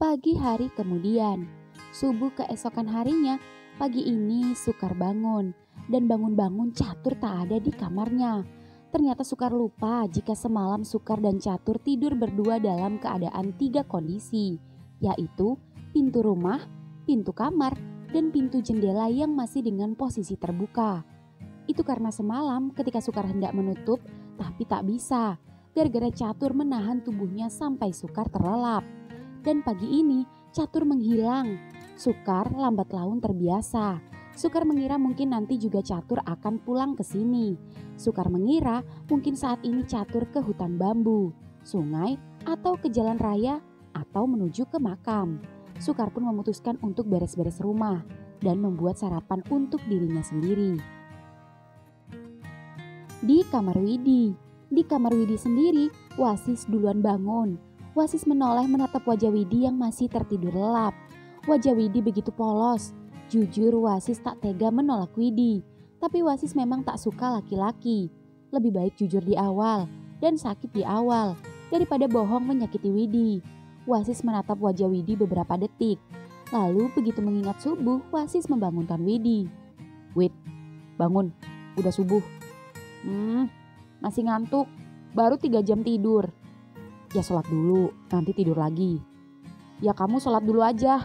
Pagi hari kemudian, subuh keesokan harinya, pagi ini Sukar bangun. Dan bangun-bangun Catur tak ada di kamarnya. Ternyata Sukar lupa jika semalam Sukar dan Catur tidur berdua dalam keadaan 3 kondisi, yaitu pintu rumah, pintu kamar, dan pintu jendela yang masih dengan posisi terbuka. Itu karena semalam ketika Sukar hendak menutup, tapi tak bisa, gara-gara Catur menahan tubuhnya sampai Sukar terlelap. Dan pagi ini Catur menghilang. Sukar lambat laun terbiasa. Sukar mengira mungkin nanti juga Catur akan pulang ke sini. Sukar mengira mungkin saat ini Catur ke hutan bambu, sungai, atau ke jalan raya, atau menuju ke makam. Sukar pun memutuskan untuk beres-beres rumah dan membuat sarapan untuk dirinya sendiri. Di kamar Widi sendiri, Wasis duluan bangun. Wasis menoleh menatap wajah Widi yang masih tertidur lelap. Wajah Widi begitu polos. Jujur Wasis tak tega menolak Widi, tapi Wasis memang tak suka laki-laki. Lebih baik jujur di awal dan sakit di awal daripada bohong menyakiti Widi. Wasis menatap wajah Widi beberapa detik. Lalu begitu mengingat subuh, Wasis membangunkan Widi. "Wid, bangun, udah subuh." Masih ngantuk, baru 3 jam tidur." "Ya sholat dulu, nanti tidur lagi." "Ya kamu sholat dulu aja,"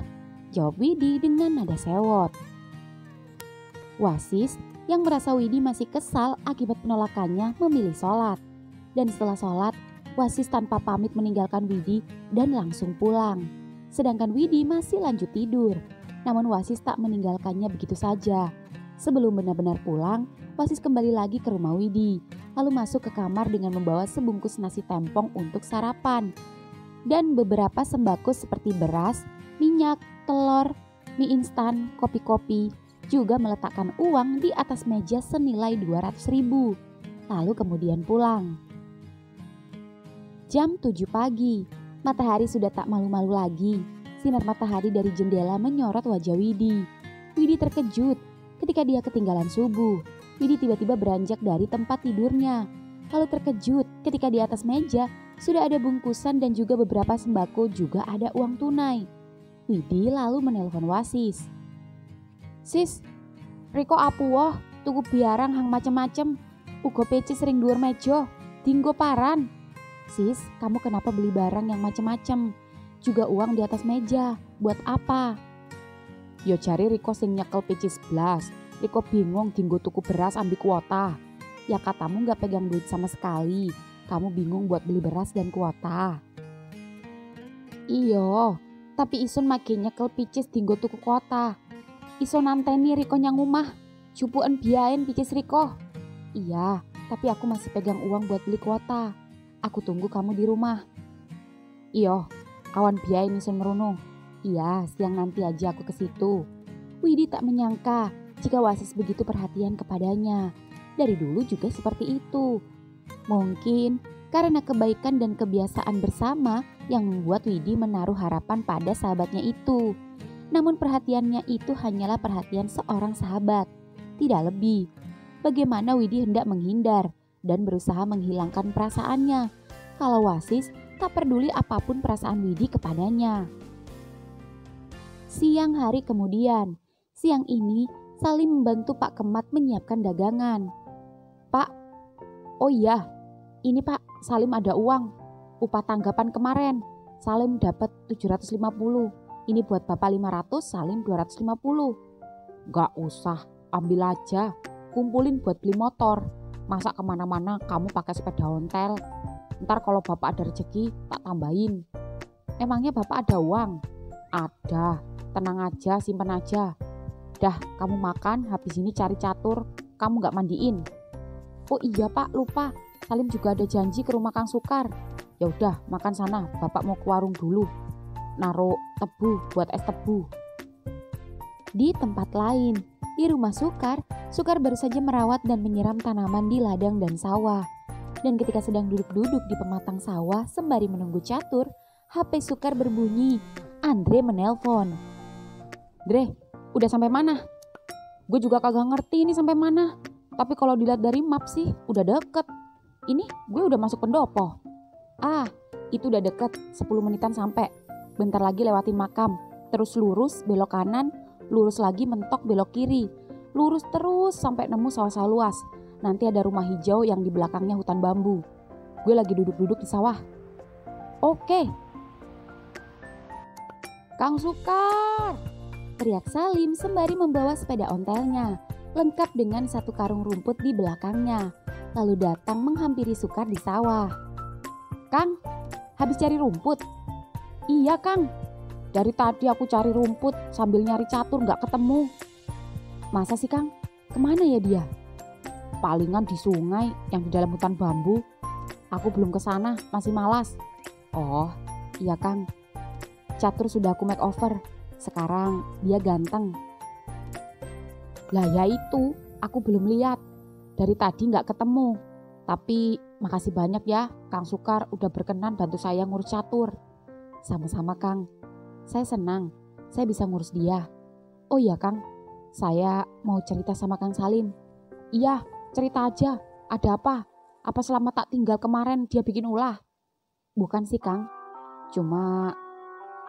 jawab Widi dengan nada sewot. Wasis yang merasa Widi masih kesal akibat penolakannya memilih sholat. Dan setelah sholat, Wasis tanpa pamit meninggalkan Widi dan langsung pulang. Sedangkan Widi masih lanjut tidur. Namun Wasis tak meninggalkannya begitu saja. Sebelum benar-benar pulang, Wasis kembali lagi ke rumah Widi. Lalu masuk ke kamar dengan membawa sebungkus nasi tempong untuk sarapan. Dan beberapa sembako seperti beras, minyak, telur, mie instan, kopi-kopi, juga meletakkan uang di atas meja senilai 200.000. Lalu kemudian pulang. Jam 7 pagi, matahari sudah tak malu-malu lagi. Sinar matahari dari jendela menyorot wajah Widi. Widi terkejut ketika dia ketinggalan subuh. Widi tiba-tiba beranjak dari tempat tidurnya. Lalu terkejut ketika di atas meja sudah ada bungkusan dan juga beberapa sembako, juga ada uang tunai. Widi lalu menelpon Wasis. "Sis, Riko apuwoh tuku biarang hang macem-macem. Ugo pece sering dhuwur meja, dinggo paran." "Sis, kamu kenapa beli barang yang macem-macem? Juga uang di atas meja, buat apa?" "Yo cari Riko sing nyekel pece 11. Riko bingung dinggo tuku beras ambil kuota." "Ya katamu gak pegang duit sama sekali. Kamu bingung buat beli beras dan kuota." "Iyo, tapi isun magi nyekel picis dinggo tuku kuota. Iso nanteni Riko nyang omah, jupuken biayen picis Riko." "Iya, tapi aku masih pegang uang buat beli kuota. Aku tunggu kamu di rumah." "Iyo, kawan biayen isun merono." "Iya, siang nanti aja aku ke situ." Widi tak menyangka jika Wasis begitu perhatian kepadanya. Dari dulu juga seperti itu. Mungkin karena kebaikan dan kebiasaan bersama yang membuat Widi menaruh harapan pada sahabatnya itu. Namun perhatiannya itu hanyalah perhatian seorang sahabat, tidak lebih. Bagaimana Widi hendak menghindar dan berusaha menghilangkan perasaannya kalau Wasis tak peduli apapun perasaan Widi kepadanya. Siang hari kemudian, siang ini Salim membantu Pak Kemat menyiapkan dagangan. "Pak, oh iya, ini Pak, Salim ada uang. Upah tanggapan kemarin, Salim dapat 750. Ini buat Bapak 500, Salim 250. "Gak usah, ambil aja. Kumpulin buat beli motor. Masa kemana-mana kamu pakai sepeda ontel? Ntar kalau Bapak ada rezeki, tak tambahin." "Emangnya Bapak ada uang?" "Ada, tenang aja, simpen aja. Dah, kamu makan, habis ini cari Catur. Kamu gak mandiin." "Oh iya Pak, lupa. Salim juga ada janji ke rumah Kang Sukar." "Ya udah, makan sana. Bapak mau ke warung dulu. Naruh tebu buat es tebu." Di tempat lain, di rumah Sukar, Sukar baru saja merawat dan menyiram tanaman di ladang dan sawah. Dan ketika sedang duduk-duduk di pematang sawah sembari menunggu Catur, HP Sukar berbunyi. Andre menelpon. "Dre, udah sampai mana?" "Gue juga kagak ngerti ini sampai mana. Tapi kalau dilihat dari map sih udah deket. Ini gue udah masuk pendopo." "Ah, itu udah deket, 10 menitan sampai." bentar lagi lewatin makam, terus lurus belok kanan, lurus lagi mentok belok kiri, lurus terus sampai nemu sawah-sawah luas. Nanti ada rumah hijau yang di belakangnya hutan bambu. Gue lagi duduk-duduk di sawah. Oke. Kang Sukar, teriak Salim sembari membawa sepeda ontelnya, lengkap dengan satu karung rumput di belakangnya. Lalu datang menghampiri Sukar di sawah. Kang, habis cari rumput? Iya Kang, dari tadi aku cari rumput sambil nyari catur gak ketemu. Masa sih Kang? Kemana ya dia? Palingan di sungai yang di dalam hutan bambu. Aku belum ke sana, masih malas. Oh, iya Kang. Catur sudah aku make over. Sekarang dia ganteng. Lah ya itu, aku belum lihat. Dari tadi gak ketemu. Tapi makasih banyak ya Kang Sukar udah berkenan bantu saya ngurus catur. Sama-sama Kang. Saya senang saya bisa ngurus dia. Oh iya Kang, saya mau cerita sama Kang Salim. Iya, cerita aja. Ada apa? Apa selama tak tinggal kemarin dia bikin ulah? Bukan sih Kang. Cuma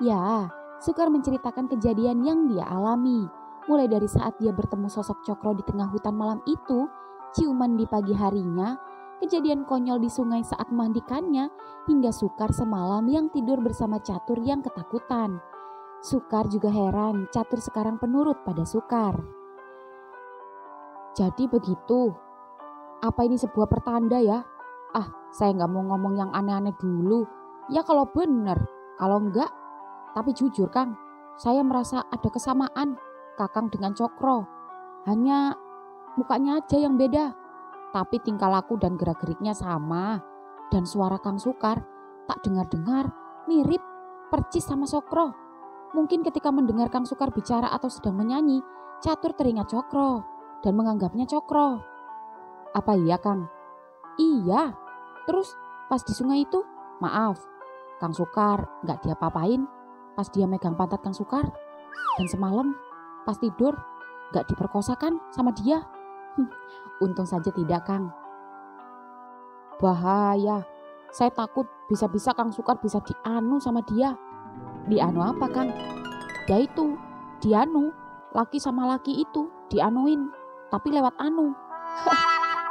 ya, Sukar menceritakan kejadian yang dia alami. Mulai dari saat dia bertemu sosok Cokro di tengah hutan malam itu, ciuman di pagi harinya, kejadian konyol di sungai saat memandikannya, hingga Sukar semalam yang tidur bersama Catur yang ketakutan. Sukar juga heran Catur sekarang penurut pada Sukar. Jadi begitu. Apa ini sebuah pertanda ya? Saya nggak mau ngomong yang aneh-aneh dulu. Ya kalau bener, kalau enggak. Tapi jujur Kang, saya merasa ada kesamaan Kakang dengan Cokro. Hanya mukanya aja yang beda. Tapi tingkah laku dan gerak-geriknya sama. Dan suara Kang Sukar tak dengar-dengar mirip percis sama Cokro. Mungkin ketika mendengar Kang Sukar bicara atau sedang menyanyi, Catur teringat Cokro dan menganggapnya Cokro. Apa iya Kang? Iya. Terus pas di sungai itu, maaf, Kang Sukar gak diapa-apain pas dia megang pantat Kang Sukar. Dan semalam pas tidur gak diperkosa kan sama dia? Untung saja tidak Kang. Bahaya. Saya takut bisa-bisa Kang Sukar bisa dianu sama dia. Dianu apa Kang? Ya itu, dianu. Laki sama laki itu dianuin, tapi lewat anu.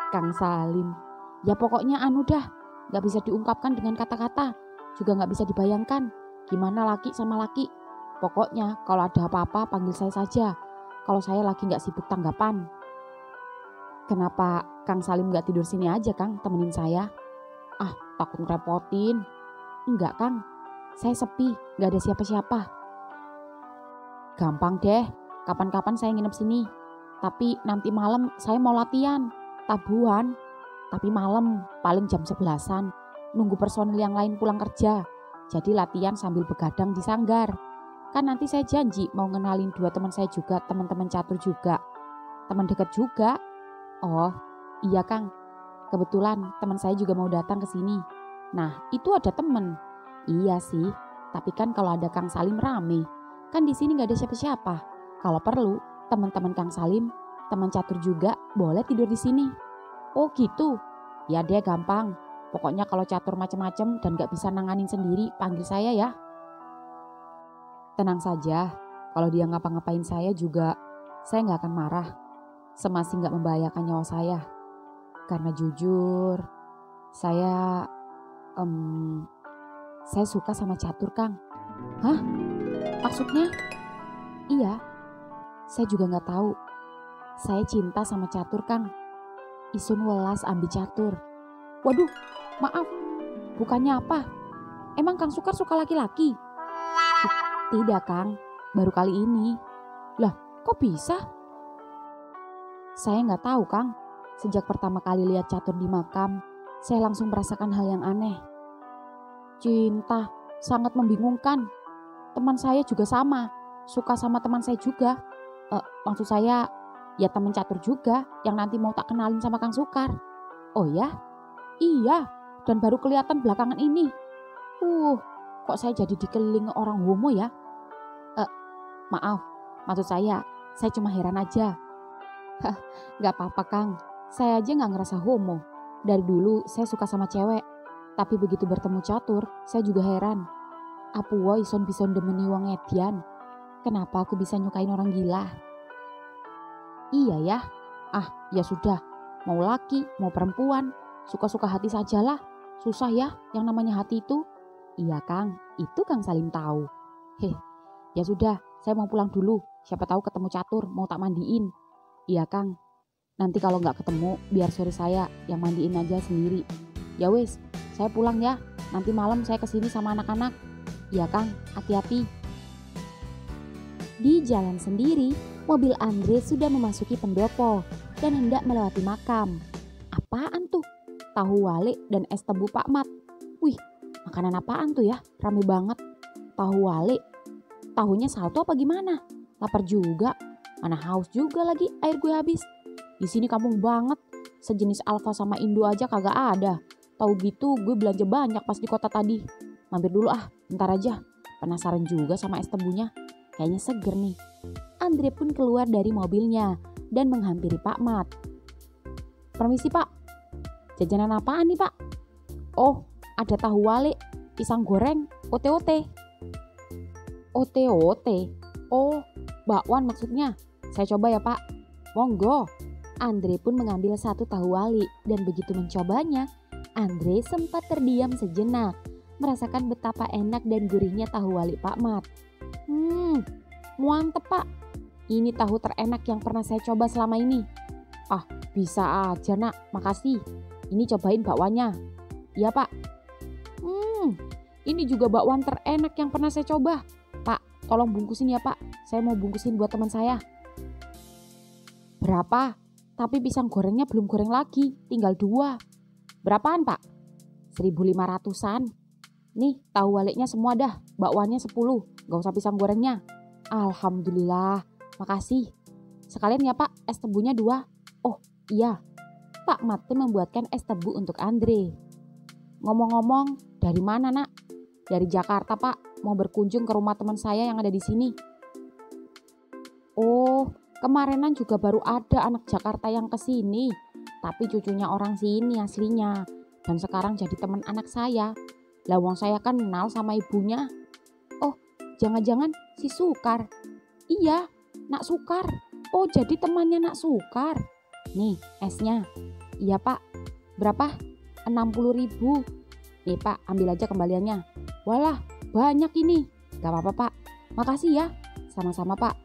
Kang Salim. Ya pokoknya anu dah. Gak bisa diungkapkan dengan kata-kata. Juga gak bisa dibayangkan gimana laki sama laki. Pokoknya kalau ada apa-apa panggil saya saja. Kalau saya lagi gak sibuk tanggapan. Kenapa Kang Salim gak tidur sini aja Kang, temenin saya? Takut ngerepotin. Enggak Kang, saya sepi, gak ada siapa-siapa. Gampang deh, kapan-kapan saya nginep sini. Tapi nanti malam saya mau latihan, tabuhan. Tapi malam, paling jam 11-an, nunggu personil yang lain pulang kerja. Jadi latihan sambil begadang di sanggar. Kan nanti saya janji mau ngenalin 2 teman saya juga, teman-teman catur juga. Teman dekat juga. Oh, iya Kang. Kebetulan teman saya juga mau datang ke sini. Nah, itu ada teman. Iya sih, tapi kan kalau ada Kang Salim rame. Kan di sini nggak ada siapa-siapa. Kalau perlu, teman-teman Kang Salim, teman catur juga boleh tidur di sini. Oh gitu. Ya deh gampang. Pokoknya kalau catur macem-macem dan nggak bisa nanganin sendiri, panggil saya ya. Tenang saja. Kalau dia ngapa-ngapain saya juga, saya nggak akan marah. Semasih nggak membahayakan nyawa saya. Karena jujur, saya suka sama catur Kang. Hah? Maksudnya? Iya, saya juga gak tahu. Saya cinta sama catur Kang. Isun welas ambi catur. Waduh, maaf. Bukannya apa? Emang Kang Sukar suka laki-laki? Tidak Kang, baru kali ini. Lah, kok bisa? Saya gak tahu Kang. Sejak pertama kali lihat catur di makam, saya langsung merasakan hal yang aneh. Cinta, sangat membingungkan. Teman saya juga sama, suka sama teman saya juga. Maksud saya, ya teman catur juga yang nanti mau tak kenalin sama Kang Sukar. Oh ya? Iya, dan baru kelihatan belakangan ini. Kok saya jadi dikelilingi orang homo ya? Maaf, maksud saya cuma heran aja. Gak apa-apa Kang. Saya aja gak ngerasa homo. Dari dulu saya suka sama cewek. Tapi begitu bertemu catur, saya juga heran. Apuwo ison bison demeni wong edian. Kenapa aku bisa nyukain orang gila? Iya ya. Ah, ya sudah. Mau laki, mau perempuan, suka-suka hati sajalah. Susah ya yang namanya hati itu. Iya Kang, itu Kang Salim tahu. Ya sudah, saya mau pulang dulu. Siapa tahu ketemu catur, mau tak mandiin. Iya Kang, nanti kalau nggak ketemu, biar sore saya yang mandiin aja sendiri. Ya wes, saya pulang ya. Nanti malam saya kesini sama anak-anak. Iya Kang, hati-hati. Di jalan sendiri, mobil Andre sudah memasuki pendopo dan hendak melewati makam. Apaan tuh? Tahu wale dan es tebu Pak Mat. Wih, makanan apaan tuh ya? Rame banget. Tahu wale. Tahunya salto apa gimana? Lapar juga. Mana haus juga lagi, air gue habis. Di sini kampung banget. Sejenis Alfa sama Indo aja kagak ada. Tahu gitu gue belanja banyak pas di kota tadi. Mampir dulu ah, bentar aja. Penasaran juga sama es tebunya. Kayaknya seger nih. Andre pun keluar dari mobilnya dan menghampiri Pak Mat. Permisi Pak, jajanan apaan nih Pak? Oh, ada tahu wale, pisang goreng, ote-ote. Ote-ote? Oh, bakwan maksudnya. Saya coba ya Pak. Monggo. Andre pun mengambil satu tahu wali dan begitu mencobanya, Andre sempat terdiam sejenak, merasakan betapa enak dan gurihnya tahu wali Pak Mat. Mantep Pak. Ini tahu terenak yang pernah saya coba selama ini. Ah, bisa aja nak, makasih. Ini cobain bakwannya. Iya Pak. Ini juga bakwan terenak yang pernah saya coba. Pak, tolong bungkusin ya Pak. Saya mau bungkusin buat teman saya. Berapa? Tapi pisang gorengnya belum goreng lagi, tinggal 2. Berapaan Pak? 1.500-an. Nih, tahu waliknya semua dah, bakwannya 10, gak usah pisang gorengnya. Alhamdulillah, makasih. Sekalian ya Pak, es tebunya 2. Oh iya, Pak Mat membuatkan es tebu untuk Andre. Ngomong-ngomong, dari mana nak? Dari Jakarta Pak, mau berkunjung ke rumah teman saya yang ada di sini. Oh, kemarinan juga baru ada anak Jakarta yang kesini, tapi cucunya orang sini aslinya, dan sekarang jadi teman anak saya. Lah wong saya kan kenal sama ibunya. Oh, jangan-jangan si Sukar. Iya, Nak Sukar. Oh, jadi temannya Nak Sukar. Nih, esnya. Iya Pak. Berapa? 60.000. Nih Pak, ambil aja kembaliannya. Walah, banyak ini. Gak apa-apa Pak. Makasih ya. Sama-sama Pak.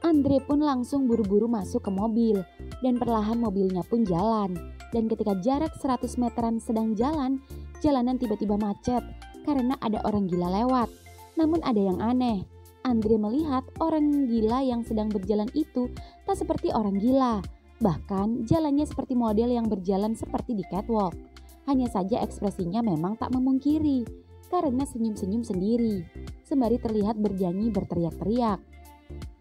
Andre pun langsung buru-buru masuk ke mobil dan perlahan mobilnya pun jalan. Dan ketika jarak 100 meteran sedang jalan, jalanan tiba-tiba macet karena ada orang gila lewat. Namun ada yang aneh. Andre melihat orang gila yang sedang berjalan itu tak seperti orang gila. Bahkan jalannya seperti model yang berjalan seperti di catwalk. Hanya saja ekspresinya memang tak memungkiri karena senyum-senyum sendiri. Sembari terlihat bernyanyi berteriak-teriak.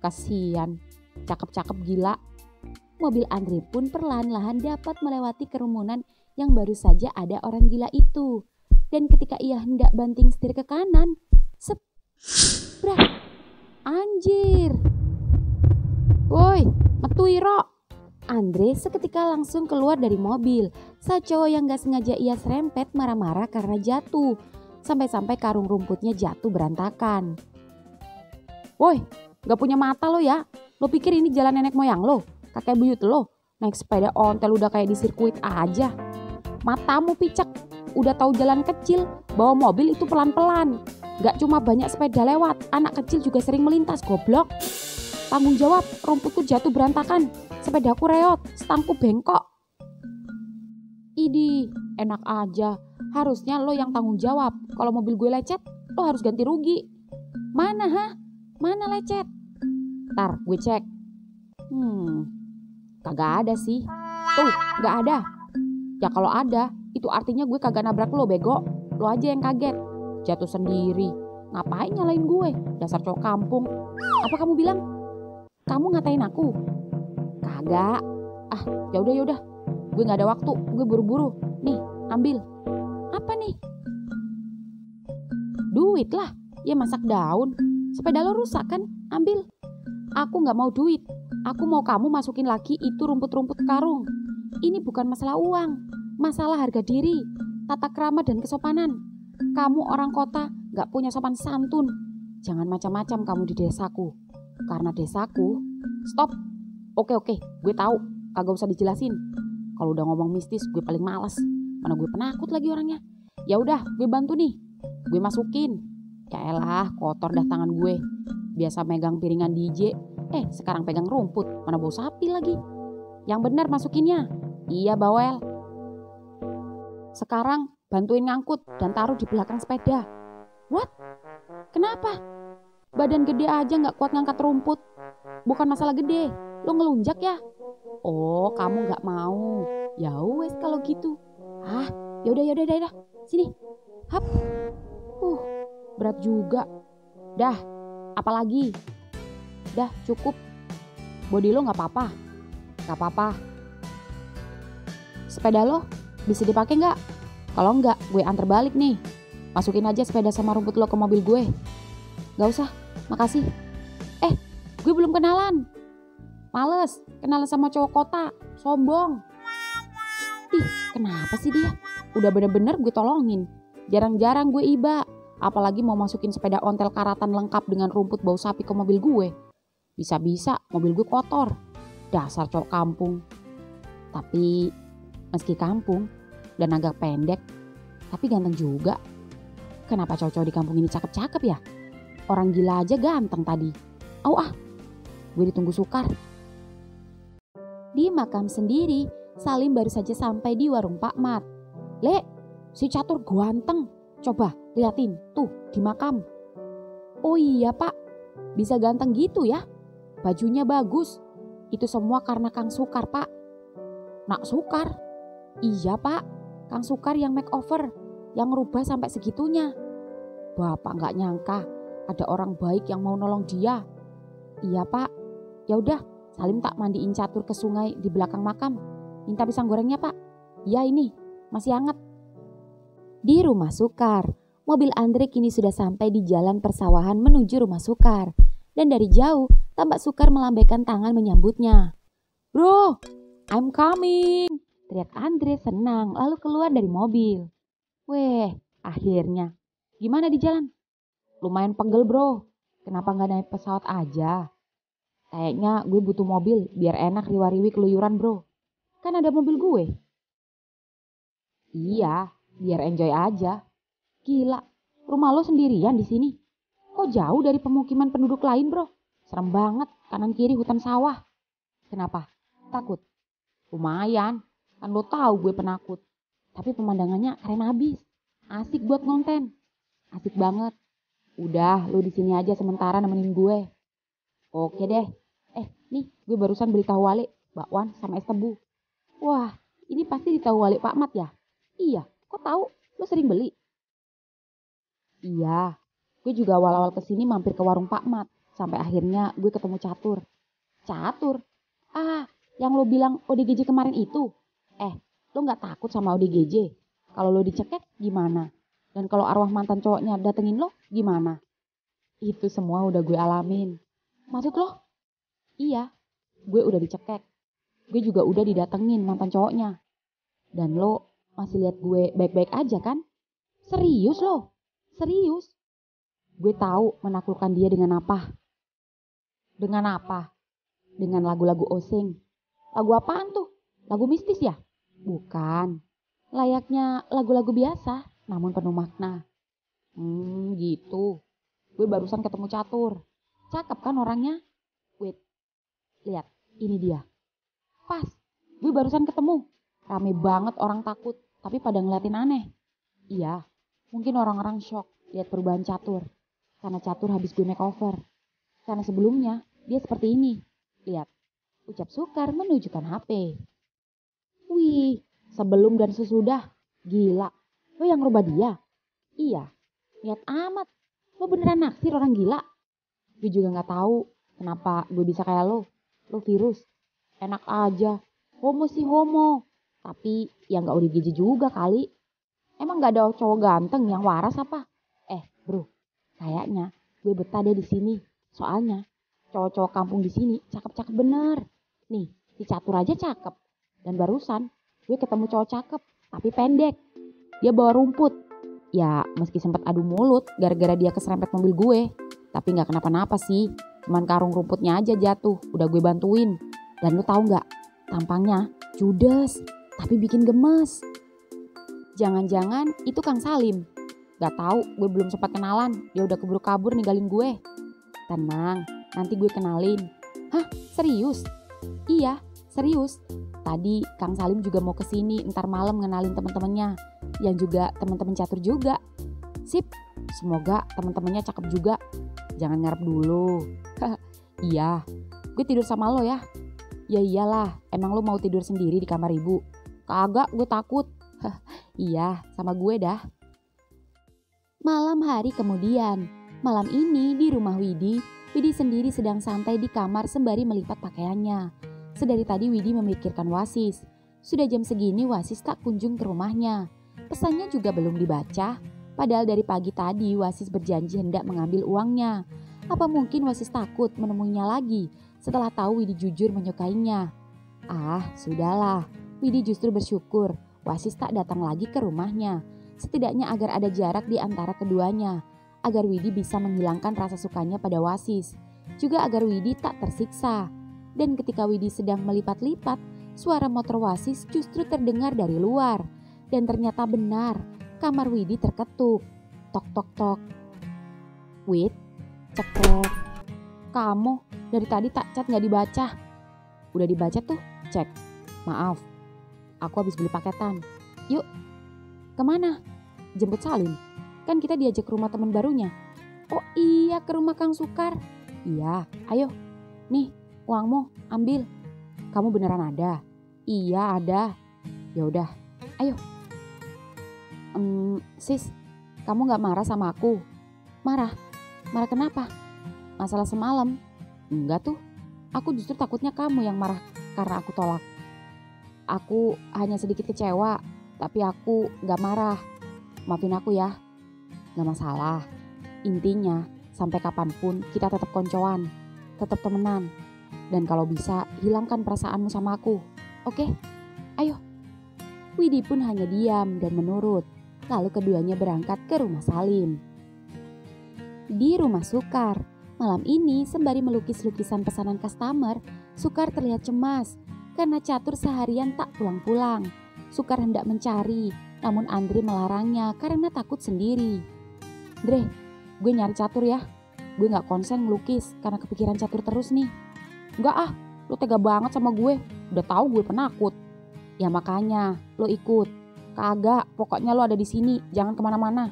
Kasian, cakep-cakep gila. Mobil Andre pun perlahan-lahan dapat melewati kerumunan yang baru saja ada orang gila itu. Dan ketika ia hendak banting setir ke kanan, sebrak, anjir. Woi, metu iro. Andre seketika langsung keluar dari mobil. Saat cowok yang gak sengaja ia serempet marah-marah karena jatuh. Sampai-sampai karung rumputnya jatuh berantakan. Woi, gak punya mata lo ya? Lo pikir ini jalan nenek moyang lo? Kakek buyut lo? Naik sepeda ontel udah kayak di sirkuit aja. Matamu picek. Udah tahu jalan kecil, bawa mobil itu pelan-pelan. Gak cuma banyak sepeda lewat, anak kecil juga sering melintas, goblok. Tanggung jawab, rumputku jatuh berantakan. Sepedaku reot, stangku bengkok. Idih, enak aja. Harusnya lo yang tanggung jawab. Kalau mobil gue lecet, lo harus ganti rugi. Mana Mana lecet? Ntar gue cek. Kagak ada sih. Tuh, gak ada. Ya kalau ada, itu artinya gue kagak nabrak lo, bego. Lo aja yang kaget. Jatuh sendiri. Ngapain nyalain gue? Dasar cowok kampung. Apa kamu bilang? Kamu ngatain aku? Kagak. Ah, yaudah. Gue gak ada waktu. Gue buru-buru. Nih, ambil. Apa nih? Duit lah. Ya masak daun. Sepeda lo rusak kan? Ambil. Aku gak mau duit. Aku mau kamu masukin lagi itu rumput-rumput ke karung. Ini bukan masalah uang. Masalah harga diri, tata krama dan kesopanan. Kamu orang kota gak punya sopan santun. Jangan macam-macam kamu di desaku. Karena desaku, stop. Oke, gue tahu, kagak usah dijelasin. Kalau udah ngomong mistis gue paling malas. Mana gue penakut lagi orangnya. Ya udah, gue bantu nih. Gue masukin. Ya elah, kotor dah tangan gue. Biasa megang piringan DJ, sekarang pegang rumput. Mana bau sapi lagi. Yang benar masukinnya. Iya, bawel. Sekarang bantuin ngangkut dan taruh di belakang sepeda. What? Kenapa? Badan gede aja gak kuat ngangkat rumput. Bukan masalah gede, lo ngelunjak ya? Oh, kamu gak mau. Ya wes kalau gitu. Yaudah. Sini. Hap. Berat juga. Dah, apalagi? Dah, cukup. Body lo gak apa-apa? Gak apa-apa. Sepeda lo bisa dipakai gak? Kalau enggak, gue antar balik nih. Masukin aja sepeda sama rumput lo ke mobil gue. Gak usah, makasih. Gue belum kenalan. Males, kenalan sama cowok kota. Sombong. Ih, kenapa sih dia? Udah bener-bener gue tolongin. Jarang-jarang gue iba. Apalagi mau masukin sepeda ontel karatan lengkap dengan rumput bau sapi ke mobil gue. Bisa-bisa mobil gue kotor. Dasar cowok kampung. Tapi meski kampung dan agak pendek, tapi ganteng juga. Kenapa cowok-cowok di kampung ini cakep-cakep ya? Orang gila aja ganteng tadi. Gue ditunggu Sukar. Di makam sendiri, Salim baru saja sampai di warung Pak Mat. Le, si Catur ganteng. Coba liatin, tuh di makam. Oh iya Pak, bisa ganteng gitu ya? Bajunya bagus. Itu semua karena Kang Sukar Pak. Nak Sukar? Iya Pak, Kang Sukar yang makeover, yang ngerubah sampai segitunya. Bapak gak nyangka ada orang baik yang mau nolong dia. Iya Pak, ya udah Salim tak mandiin Catur ke sungai di belakang makam. Minta pisang gorengnya Pak. Iya ini, masih hangat. Di rumah Sukar, mobil Andre kini sudah sampai di jalan persawahan menuju rumah Sukar. Dan dari jauh, tampak Sukar melambaikan tangan menyambutnya. Bro, I'm coming. Teriak Andre senang lalu keluar dari mobil. Weh, akhirnya. Gimana di jalan? Lumayan pegel bro. Kenapa gak naik pesawat aja? Kayaknya gue butuh mobil biar enak riwa-riwi keluyuran bro. Kan ada mobil gue. Iya, biar enjoy aja. Gila, rumah lo sendirian di sini. Kok jauh dari pemukiman penduduk lain bro? Serem banget, kanan kiri hutan sawah. Kenapa? Takut? Lumayan. Kan lo tahu gue penakut. Tapi pemandangannya keren abis. Asik buat konten. Asik banget. Udah, lo di sini aja sementara nemenin gue. Oke deh. Nih, gue barusan beli tahu wale, bakwan sama es tebu. Wah, ini pasti di tahu wale Pak Mat ya? Iya, kok tahu? Lo sering beli? Iya, gue juga awal-awal kesini mampir ke warung Pak Mat. Sampai akhirnya gue ketemu Catur. Catur? Yang lo bilang ODGJ kemarin itu? Lo gak takut sama ODGJ? Kalau lo dicekek gimana? Dan kalau arwah mantan cowoknya datengin lo gimana? Itu semua udah gue alamin. Maksud lo? Iya, gue udah dicekek. Gue juga udah didatengin mantan cowoknya. Dan lo masih lihat gue baik-baik aja kan? Serius lo? Serius? Gue tahu menaklukkan dia dengan apa? Dengan apa? Dengan lagu-lagu osing. Lagu apaan tuh? Lagu mistis ya? Bukan. Layaknya lagu-lagu biasa, namun penuh makna. Gitu. Gue barusan ketemu Catur. Cakep kan orangnya? Wait, lihat, ini dia. Pas, gue barusan ketemu. Rame banget orang takut, tapi pada ngeliatin aneh. Iya, mungkin orang-orang shock lihat perubahan Catur. Karena Catur habis gue makeover. Karena sebelumnya, dia seperti ini. Lihat, ucap Sukar menunjukkan HP. Wih, sebelum dan sesudah. Gila, lo yang rubah dia? Iya, lihat amat. Lo beneran naksir orang gila? Gue juga gak tahu kenapa gue bisa kayak lo. Lo virus. Enak aja. Homo sih homo. Tapi ya gak udah gizi juga kali. Emang gak ada cowok ganteng yang waras apa? Bro, kayaknya gue betah deh di sini. Soalnya cowok-cowok kampung di sini cakep-cakep bener. Nih, si Catur aja cakep. Dan barusan gue ketemu cowok cakep tapi pendek. Dia bawa rumput. Ya meski sempat adu mulut gara-gara dia keserempet mobil gue. Tapi gak kenapa-napa sih. Cuman karung rumputnya aja jatuh. Udah gue bantuin. Dan lu tahu gak? Tampangnya judes. Tapi bikin gemes. Jangan-jangan itu Kang Salim. Gak tahu, gue belum sempat kenalan. Dia udah keburu kabur ninggalin gue. Tenang, nanti gue kenalin. Hah? Serius? Iya, serius. Tadi Kang Salim juga mau kesini ntar malam ngenalin teman-temannya. Yang juga teman-teman catur juga. Sip, semoga teman-temannya cakep juga. Jangan ngarep dulu. Iya, gue tidur sama lo ya. Ya iyalah, emang lo mau tidur sendiri di kamar ibu? Kagak, gue takut. Iya, sama gue dah. Malam hari kemudian, malam ini di rumah Widi sendiri sedang santai di kamar sembari melipat pakaiannya. Sedari tadi Widi memikirkan Wasis. Sudah jam segini Wasis tak kunjung ke rumahnya. Pesannya juga belum dibaca. Padahal dari pagi tadi Wasis berjanji hendak mengambil uangnya. Apa mungkin Wasis takut menemuinya lagi setelah tahu Widi jujur menyukainya? Ah, sudahlah. Widi justru bersyukur Wasis tak datang lagi ke rumahnya. Setidaknya agar ada jarak di antara keduanya. Agar Widi bisa menghilangkan rasa sukanya pada Wasis. Juga agar Widi tak tersiksa. Dan ketika Widi sedang melipat-lipat, suara motor Wasis justru terdengar dari luar. Dan ternyata benar, kamar Widi terketuk. Tok tok tok. Wid, cekrek. Kamu dari tadi tak chat gak dibaca. Udah dibaca tuh, cek. Maaf, aku habis beli paketan. Yuk, kemana? Jemput Salim. Kan kita diajak ke rumah teman barunya. Oh iya, ke rumah Kang Sukar. Iya, ayo. Nih, uangmu ambil. Kamu beneran ada? Iya ada. Ya udah, ayo. Sis, kamu gak marah sama aku? Marah? Marah kenapa? Masalah semalam? Enggak tuh. Aku justru takutnya kamu yang marah karena aku tolak. Aku hanya sedikit kecewa, tapi aku gak marah. Maafin aku ya. Gak masalah. Intinya sampai kapanpun kita tetap koncoan, tetap temenan. Dan kalau bisa hilangkan perasaanmu sama aku. Oke? Ayo. Widi pun hanya diam dan menurut. Lalu keduanya berangkat ke rumah Salim. Di rumah Sukar, malam ini sembari melukis lukisan pesanan customer, Sukar terlihat cemas karena catur seharian tak pulang-pulang. Sukar hendak mencari, namun Andre melarangnya karena takut sendiri. Dre, gue nyari catur ya. Gue gak konsen ngelukis karena kepikiran catur terus nih. Enggak ah, lo tega banget sama gue. Udah tahu gue penakut. Ya makanya lo ikut. Kagak, pokoknya lo ada di sini, jangan kemana-mana.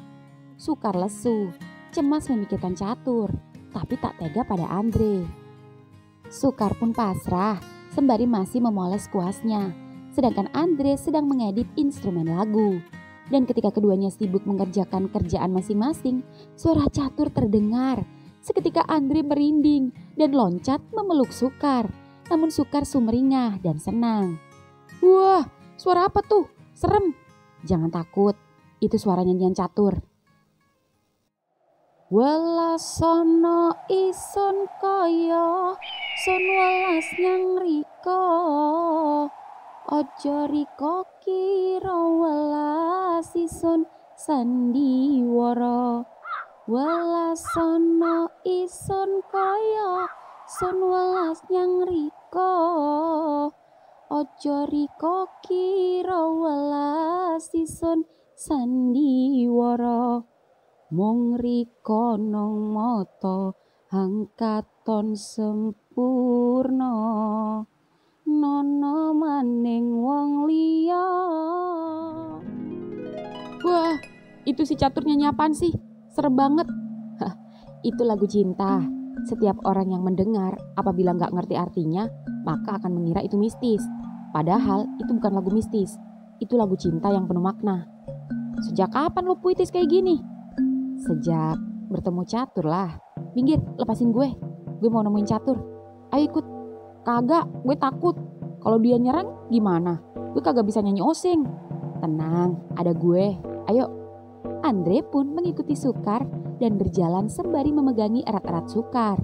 Sukar lesu, cemas memikirkan catur, tapi tak tega pada Andre. Sukar pun pasrah, sembari masih memoles kuasnya. Sedangkan Andre sedang mengedit instrumen lagu. Dan ketika keduanya sibuk mengerjakan kerjaan masing-masing, suara catur terdengar. Seketika Andre merinding dan loncat memeluk Sukar. Namun Sukar sumringah dan senang. Wah, suara apa tuh? Serem. Jangan takut, itu suara nyanyian catur. Welas sono ison kaya, son welas nyang riko. Ojo riko kira welas ison sandiwara. Welas sono ison kaya, son welas nyang riko. Ojo riko kira welas ison sandiwara. Mung riko nong moto angkaton sempurna. Nono maning wong liya. Wah, itu si catur nyanyi apaan sih? Serem banget. Itu lagu cinta. Setiap orang yang mendengar apabila gak ngerti artinya, maka akan mengira itu mistis. Padahal itu bukan lagu mistis. Itu lagu cinta yang penuh makna. Sejak kapan lo puitis kayak gini? Sejak bertemu catur lah. Minggir, lepasin gue. Gue mau nemuin catur. Ayo ikut. Kagak, gue takut. Kalau dia nyerang gimana? Gue kagak bisa nyanyi osing. Tenang, ada gue. Ayo. Andre pun mengikuti Sukar dan berjalan sembari memegangi erat-erat Sukar.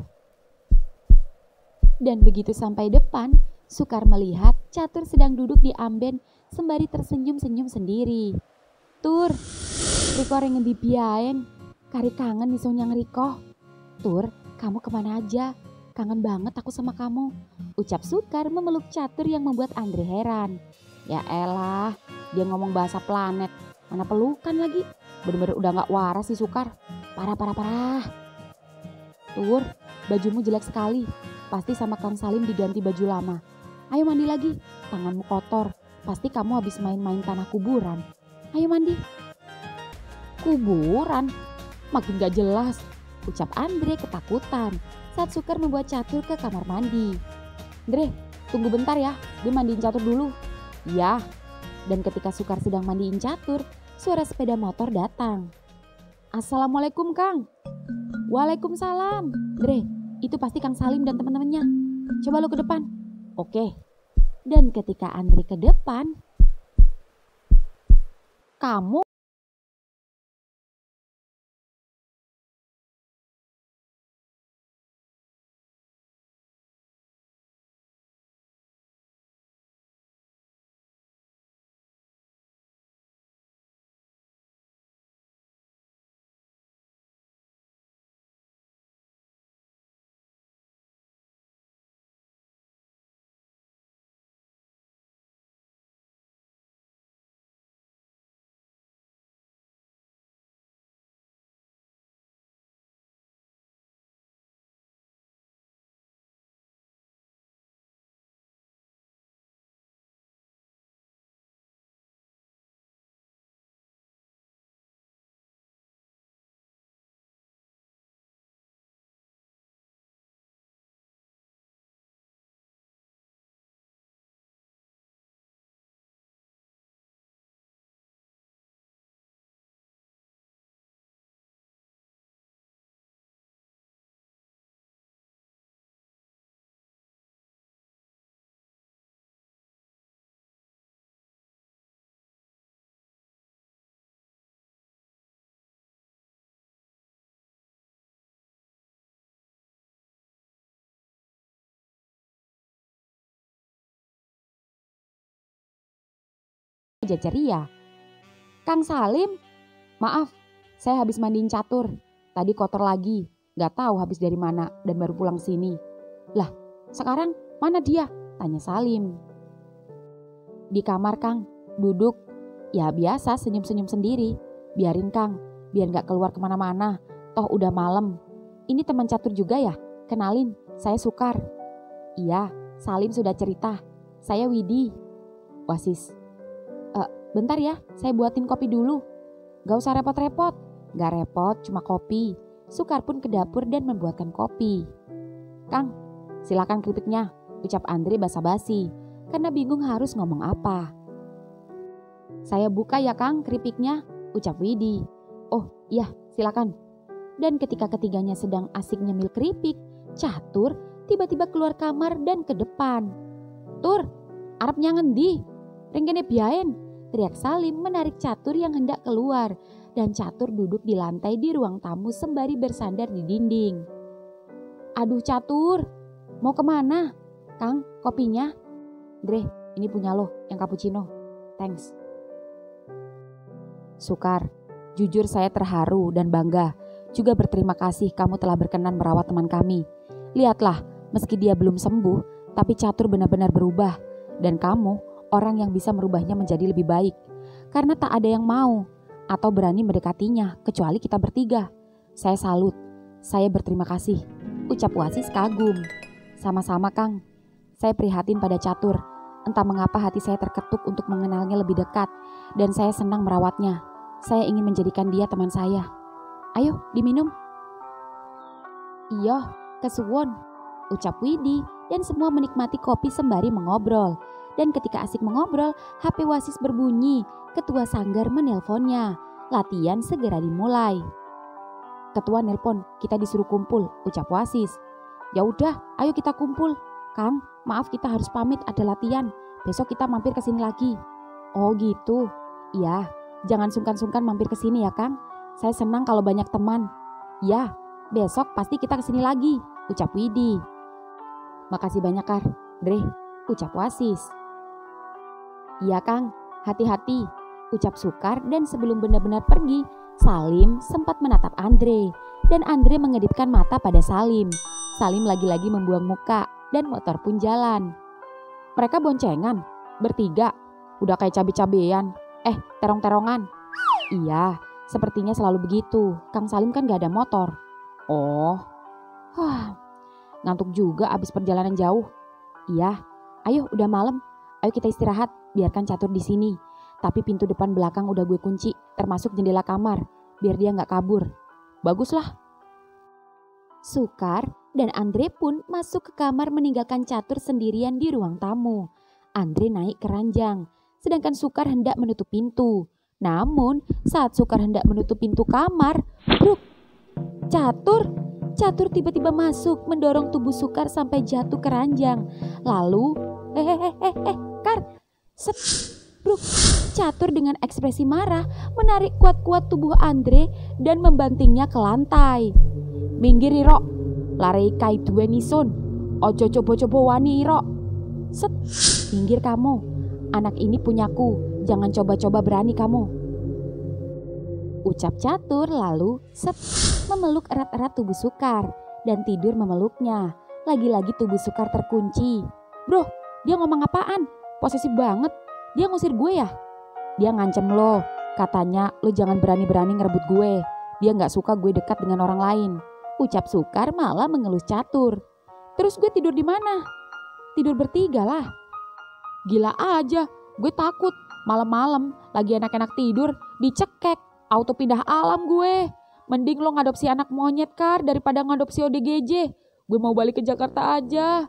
Dan begitu sampai depan, Sukar melihat catur sedang duduk di amben sembari tersenyum-senyum sendiri. Tur, Riko yang ngendi biaen. Kari kangen iso nyang Riko. Tur, kamu kemana aja? Kangen banget aku sama kamu. Ucap Sukar memeluk Catur yang membuat Andre heran. Ya elah, dia ngomong bahasa planet. Mana pelukan lagi? Bener-bener udah gak waras sih Sukar. Parah. Tur, bajumu jelek sekali. Pasti sama Kang Salim diganti baju lama. Ayo mandi lagi, tanganmu kotor. Pasti kamu habis main-main tanah kuburan. Ayo mandi. Kuburan? Makin gak jelas, ucap Andre ketakutan saat Sukar membuat Catur ke kamar mandi. Andre, tunggu bentar ya, gue mandiin Catur dulu. Iya, dan ketika Sukar sedang mandiin Catur, suara sepeda motor datang. Assalamualaikum Kang. Waalaikumsalam. Andre, itu pasti Kang Salim dan teman-temannya. Coba lo ke depan. Oke. Dan ketika Andre ke depan, kamu aja ceria. Kang Salim, maaf, saya habis mandiin Catur. Tadi kotor lagi, gak tahu habis dari mana dan baru pulang sini. Lah, sekarang mana dia? Tanya Salim. Di kamar Kang, duduk. Ya biasa senyum-senyum sendiri. Biarin Kang, biar gak keluar kemana-mana. Toh udah malam. Ini teman Catur juga ya? Kenalin, saya Sukar. Iya, Salim sudah cerita. Saya Widi. Wasis. Bentar ya, saya buatin kopi dulu. Gak usah repot-repot. Gak repot, cuma kopi. Sukar pun ke dapur dan membuatkan kopi. Kang, silakan keripiknya, ucap Andre basa-basi. Karena bingung harus ngomong apa. Saya buka ya Kang keripiknya, ucap Widi. Oh iya, silakan. Dan ketika ketiganya sedang asik nyemil keripik, Catur tiba-tiba keluar kamar dan ke depan. Tur, arepnya ngendi? Ringkene biaen, teriak Salim menarik Catur yang hendak keluar. Dan Catur duduk di lantai di ruang tamu sembari bersandar di dinding. Aduh Catur, mau kemana? Kang, kopinya? Dre, ini punya lo yang cappuccino. Thanks. Sukar, jujur saya terharu dan bangga. Juga berterima kasih kamu telah berkenan merawat teman kami. Lihatlah, meski dia belum sembuh, tapi Catur benar-benar berubah. Dan kamu orang yang bisa merubahnya menjadi lebih baik. Karena tak ada yang mau atau berani mendekatinya kecuali kita bertiga. Saya salut, saya berterima kasih, ucap Wasis kagum. Sama-sama Kang, saya prihatin pada Catur. Entah mengapa hati saya terketuk untuk mengenalnya lebih dekat. Dan saya senang merawatnya. Saya ingin menjadikan dia teman saya. Ayo diminum. Iya, kesuwun, ucap Widi dan semua menikmati kopi sembari mengobrol. Dan ketika asik mengobrol, HP Wasis berbunyi. Ketua sanggar menelponnya. Latihan segera dimulai. Ketua nelpon, kita disuruh kumpul, ucap Wasis. Ya udah, ayo kita kumpul. Kang, maaf kita harus pamit ada latihan. Besok kita mampir ke sini lagi. Oh gitu. Iya, jangan sungkan-sungkan mampir ke sini ya Kang. Saya senang kalau banyak teman. Ya, besok pasti kita ke sini lagi, ucap Widi. Makasih banyak Kar, Dre, ucap Wasis. Iya Kang, hati-hati, ucap Sukar dan sebelum benar-benar pergi, Salim sempat menatap Andre dan Andre mengedipkan mata pada Salim. Salim lagi-lagi membuang muka dan motor pun jalan. Mereka boncengan, bertiga, udah kayak cabe-cabean, terong-terongan. Iya, sepertinya selalu begitu, Kang Salim kan gak ada motor. Oh, ngantuk juga abis perjalanan jauh. Iya, ayo udah malam, ayo kita istirahat, biarkan Catur di sini. Tapi pintu depan belakang udah gue kunci, termasuk jendela kamar, biar dia gak kabur. Baguslah. Sukar dan Andre pun masuk ke kamar meninggalkan Catur sendirian di ruang tamu. Andre naik ke ranjang, sedangkan Sukar hendak menutup pintu. Namun saat Sukar hendak menutup pintu kamar, bruk, Catur tiba-tiba masuk mendorong tubuh Sukar sampai jatuh ke ranjang. Lalu, Kar, set, bruk. Catur dengan ekspresi marah menarik kuat-kuat tubuh Andre dan membantingnya ke lantai. Minggir iro, lari kai duweni sun, ojo coba-coba wani iro. Set, minggir kamu, anak ini punyaku, jangan coba-coba berani kamu. Ucap Catur lalu set, memeluk erat-erat tubuh Sukar dan tidur memeluknya. Lagi-lagi tubuh Sukar terkunci. Bro, dia ngomong apaan? Posesif banget, dia ngusir gue ya? Dia ngancem lo, katanya lo jangan berani-berani ngerebut gue. Dia gak suka gue dekat dengan orang lain. Ucap Sukar malah mengelus Catur. Terus gue tidur di mana? Tidur bertiga lah. Gila aja, gue takut. Malam-malam lagi enak-enak tidur, dicekek. Auto pindah alam gue. Mending lo ngadopsi anak monyet Kar daripada ngadopsi ODGJ. Gue mau balik ke Jakarta aja.